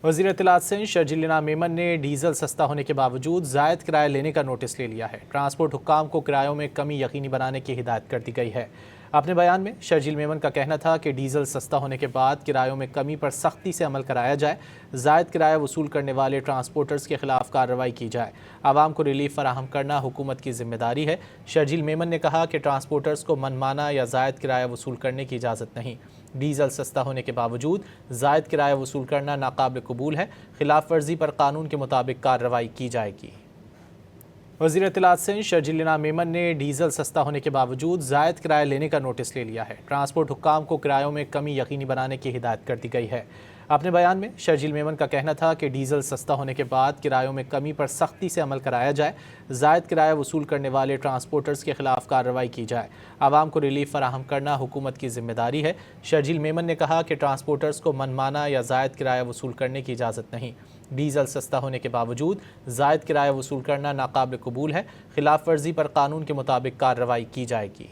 وزیر اطلاعات سندھ شرجیل انا میمن نے ڈیزل سستا ہونے کے باوجود زائد کرایہ لینے کا نوٹس لے لیا ہے۔ ٹرانسپورٹ حکام کو کرایوں میں کمی یقینی بنانے کی ہدایت کر دی گئی ہے۔ اپنے بیان میں شرجیل میمن کا کہنا تھا کہ ڈیزل سستا ہونے کے بعد کرایوں میں کمی پر سختی سے عمل کرایا جائے، زائد کرایہ وصول کرنے والے ٹرانسپورٹرز کے خلاف کارروائی کی جائے، عوام کو ریلیف فراہم کرنا حکومت کی ذمہ داری ہے۔ شرجیل میمن نے کہا کہ ٹرانسپورٹرز کو منمانا یا زائد کرایہ وصول کرنے کی اجازت نہیں۔ ڈیزل سستا ہونے کے باوجود زائد کرایہ وصول کرنا ناقابل قبول ہے، خلاف ورزی پر قانون کے مطابق کارروائی کی جائے گی۔ وزیر اطلاعات سندھ شرجیل انا میمن نے ڈیزل سستا ہونے کے باوجود زائد کرایہ لینے کا نوٹس لے لیا ہے۔ ٹرانسپورٹ حکام کو کرایوں میں کمی یقینی بنانے کی ہدایت کر دی گئی ہے۔ اپنے بیان میں شرجیل میمن کا کہنا تھا کہ ڈیزل سستا ہونے کے بعد کرایوں میں کمی پر سختی سے عمل کرایا جائے، زائد کرایہ وصول کرنے والے ٹرانسپورٹرز کے خلاف کارروائی کی جائے، عوام کو ریلیف فراہم کرنا حکومت کی ذمہ داری ہے۔ شرجیل میمن نے کہا کہ ٹرانسپورٹرز کو منمانا یا زائد کرایہ وصول کرنے کی اجازت نہیں۔ ڈیزل سستا ہونے کے باوجود زائد کرایہ وصول کرنا ناقابل قبول ہے، خلاف ورزی پر قانون کے مطابق کارروائی کی جائے گی۔